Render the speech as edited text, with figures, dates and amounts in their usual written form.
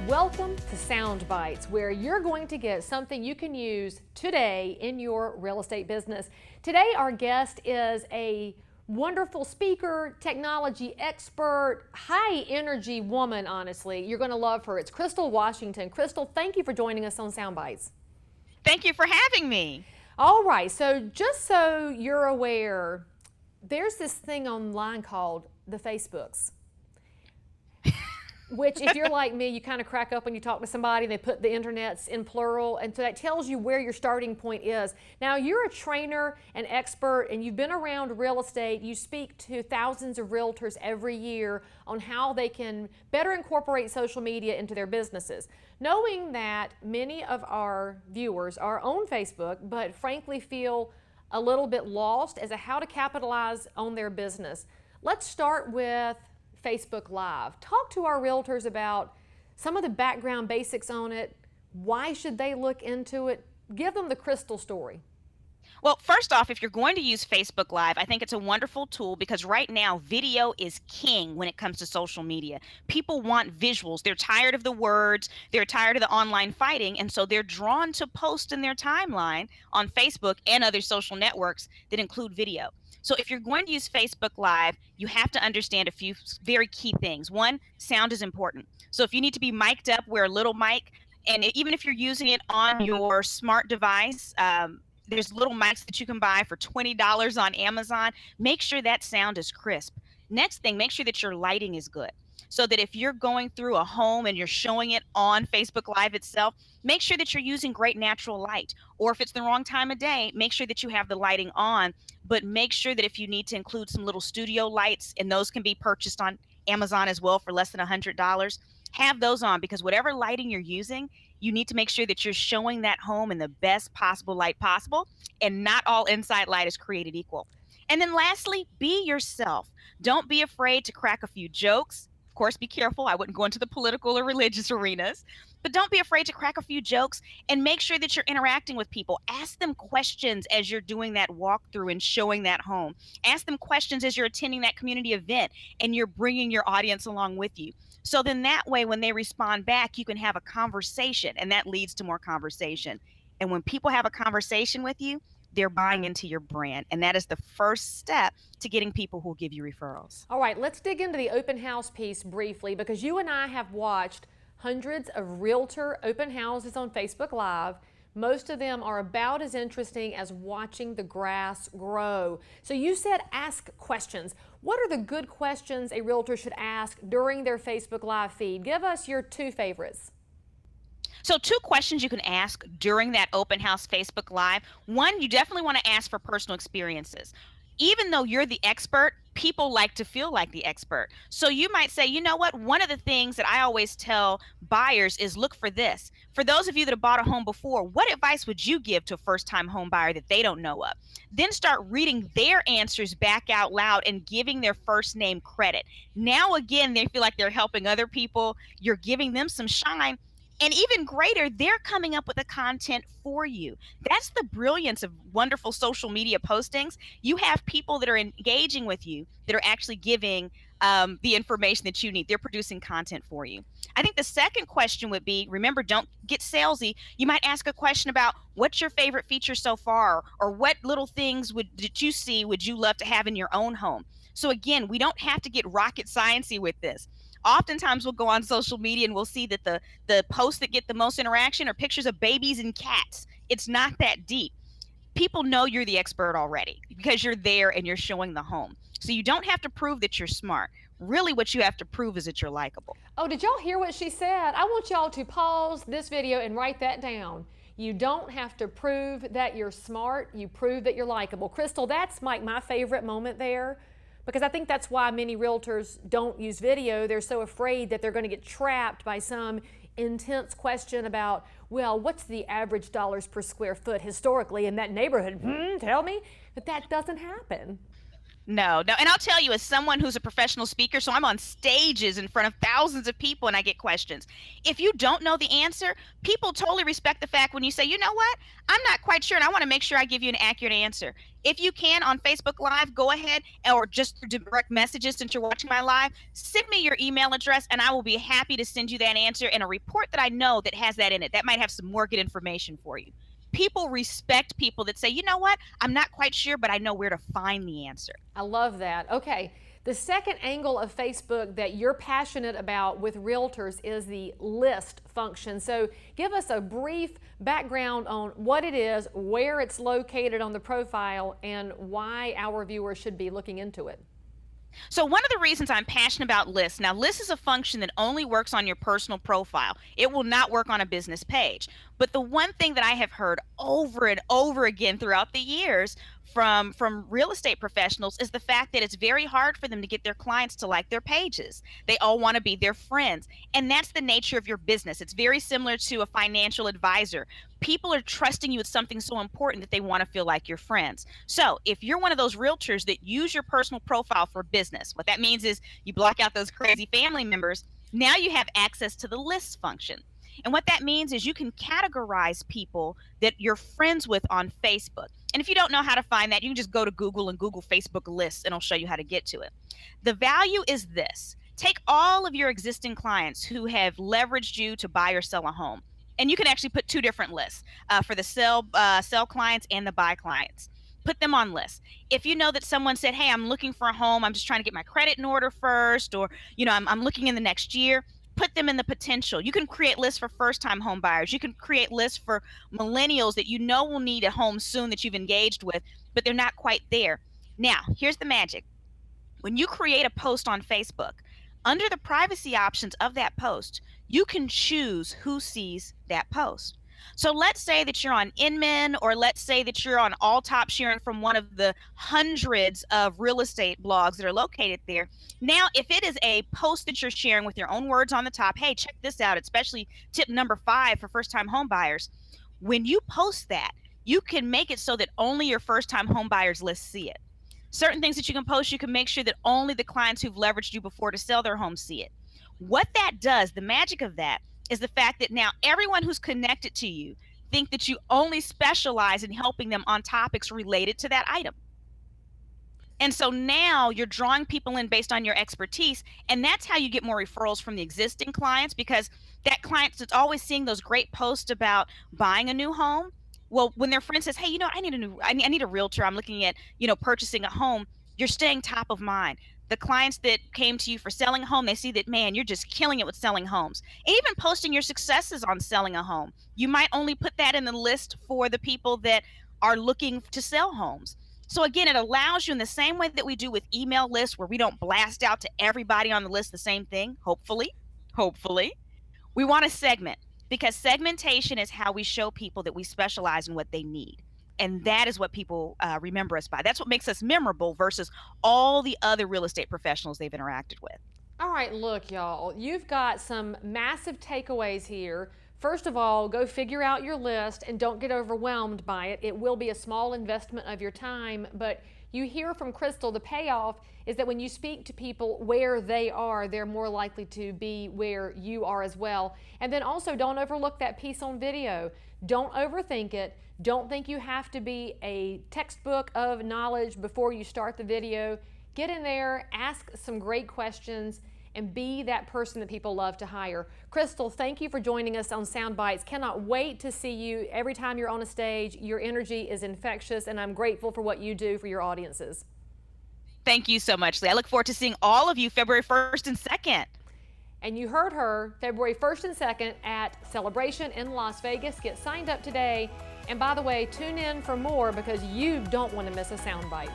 Welcome to Sound Bites, where you're going to get something you can use today in your real estate business. Today, our guest is a wonderful speaker, technology expert, high energy woman, honestly. You're going to love her. It's Crystal Washington. Crystal, thank you for joining us on Sound Bites. Thank you for having me. All right, so just so you're aware, there's this thing online called the Facebooks. Which, if you're like me, you kind of crack up when you talk to somebody and they put the internets in plural, and so that tells you where your starting point is. Now, you're a trainer, an expert, and you've been around real estate. You speak to thousands of realtors every year on how they can better incorporate social media into their businesses. Knowing that many of our viewers are on Facebook, but frankly feel a little bit lost as to how to capitalize on their business, let's start with Facebook Live. Talk to our realtors about some of the background basics on it. Why should they look into it? Give them the Crystal story. Well, first off, if you're going to use Facebook Live, I think it's a wonderful tool because right now video is king when it comes to social media. People want visuals. They're tired of the words. They're tired of the online fighting. And so they're drawn to post in their timeline on Facebook and other social networks that include video. So if you're going to use Facebook Live, you have to understand a few very key things. One, sound is important. So if you need to be mic'd up, wear a little mic. And even if you're using it on your smart device, there's little mics that you can buy for $20 on Amazon. Make sure that sound is crisp. Next thing, make sure that your lighting is good. So that if you're going through a home and you're showing it on Facebook Live itself, make sure that you're using great natural light. Or if it's the wrong time of day, make sure that you have the lighting on. But make sure that if you need to include some little studio lights, and those can be purchased on Amazon as well for less than $100, have those on, because whatever lighting you're using, you need to make sure that you're showing that home in the best possible light possible, and not all inside light is created equal. And then lastly, be yourself. Don't be afraid to crack a few jokes. Of course, be careful. I wouldn't go into the political or religious arenas, but don't be afraid to crack a few jokes and make sure that you're interacting with people. Ask them questions as you're doing that walkthrough and showing that home. Ask them questions as you're attending that community event and you're bringing your audience along with you. So then that way, when they respond back, you can have a conversation, and that leads to more conversation. And when people have a conversation with you, they're buying into your brand. And that is the first step to getting people who will give you referrals. All right, let's dig into the open house piece briefly, because you and I have watched hundreds of realtor open houses on Facebook Live. Most of them are about as interesting as watching the grass grow. So you said ask questions. What are the good questions a realtor should ask during their Facebook Live feed? Give us your two favorites. So 2 questions you can ask during that open house Facebook Live. One, you definitely want to ask for personal experiences. Even though you're the expert, people like to feel like the expert. So you might say, you know what, one of the things that I always tell buyers is look for this. For those of you that have bought a home before, what advice would you give to a first-time home buyer that they don't know of? Then start reading their answers back out loud and giving their first name credit. Now again, they feel like they're helping other people. You're giving them some shine. And even greater, they're coming up with the content for you. That's the brilliance of wonderful social media postings. You have people that are engaging with you that are actually giving the information that you need. They're producing content for you. I think the second question would be, remember, don't get salesy. You might ask a question about what's your favorite feature so far, or what little things did you see would you love to have in your own home? So again, we don't have to get rocket sciencey with this. Oftentimes we'll go on social media and we'll see that the posts that get the most interaction are pictures of babies and cats. It's not that deep. People know you're the expert already because you're there and you're showing the home. So you don't have to prove that you're smart. Really what you have to prove is that you're likable. Oh, did y'all hear what she said? I want y'all to pause this video and write that down. You don't have to prove that you're smart. You prove that you're likable. Crystal, that's like my favorite moment there. Because I think that's why many realtors don't use video. They're so afraid that they're going to get trapped by some intense question about, well, what's the average dollars per square foot historically in that neighborhood? Tell me. But that doesn't happen. No, no. And I'll tell you, as someone who's a professional speaker, so I'm on stages in front of thousands of people and I get questions. If you don't know the answer, people totally respect the fact when you say, you know what, I'm not quite sure and I want to make sure I give you an accurate answer. If you can on Facebook Live, go ahead, or just through direct messages since you're watching my live, send me your email address and I will be happy to send you that answer and a report that I know that has that in it. That might have some more good information for you. People respect people that say, you know what, I'm not quite sure, but I know where to find the answer. I love that. Okay. The second angle of Facebook that you're passionate about with realtors is the list function. So give us a brief background on what it is, where it's located on the profile, and why our viewers should be looking into it. So one of the reasons I'm passionate about lists, now lists is a function that only works on your personal profile. It will not work on a business page. But the one thing that I have heard over and over again throughout the years from real estate professionals is the fact that it's very hard for them to get their clients to like their pages. They all want to be their friends. And that's the nature of your business. It's very similar to a financial advisor. People are trusting you with something so important that they want to feel like your friends. So if you're one of those realtors that use your personal profile for business, what that means is you block out those crazy family members. Now you have access to the lists function. And what that means is you can categorize people that you're friends with on Facebook. And if you don't know how to find that, you can just go to Google and Google Facebook lists and it'll show you how to get to it. The value is this. Take all of your existing clients who have leveraged you to buy or sell a home. And you can actually put two different lists for the sell clients and the buy clients. Put them on lists. If you know that someone said, hey, I'm looking for a home, I'm just trying to get my credit in order first, or I'm looking in the next year, put them in the potential. You can create lists for first-time home buyers. You can create lists for millennials that you know will need a home soon that you've engaged with, but they're not quite there. Now, here's the magic. When you create a post on Facebook, under the privacy options of that post, you can choose who sees that post. So let's say that you're on Inman, or let's say that you're on All Top sharing from one of the hundreds of real estate blogs that are located there. Now, if it is a post that you're sharing with your own words on the top, hey, check this out, especially tip number 5 for first-time home buyers. When you post that, you can make it so that only your first-time home buyers list see it. Certain things that you can post, you can make sure that only the clients who've leveraged you before to sell their home see it. What that does, the magic of that, is the fact that now everyone who's connected to you think that you only specialize in helping them on topics related to that item. And so now you're drawing people in based on your expertise, and that's how you get more referrals from the existing clients, because that client that's always seeing those great posts about buying a new home, well, when their friend says, hey, I need a realtor, I'm looking at, purchasing a home, you're staying top of mind. The clients that came to you for selling a home, they see that, man, you're just killing it with selling homes. And even posting your successes on selling a home. You might only put that in the list for the people that are looking to sell homes. So again, it allows you, in the same way that we do with email lists, where we don't blast out to everybody on the list the same thing, hopefully, we want to segment, because segmentation is how we show people that we specialize in what they need. And that is what people remember us by. That's what makes us memorable versus all the other real estate professionals they've interacted with. All right, look, y'all, you've got some massive takeaways here. First of all, go figure out your list and don't get overwhelmed by it. It will be a small investment of your time, but you hear from Crystal, the payoff is that when you speak to people where they are, they're more likely to be where you are as well. And then also, don't overlook that piece on video. Don't overthink it. Don't think you have to be a textbook of knowledge before you start the video. Get in there, ask some great questions, and be that person that people love to hire. Crystal, thank you for joining us on Sound Bites. Cannot wait to see you every time you're on a stage. Your energy is infectious, and I'm grateful for what you do for your audiences. Thank you so much, Lee. I look forward to seeing all of you February 1st and 2nd. And you heard her February 1st and 2nd at Celebration in Las Vegas. Get signed up today. And by the way, tune in for more, because you don't want to miss a soundbite.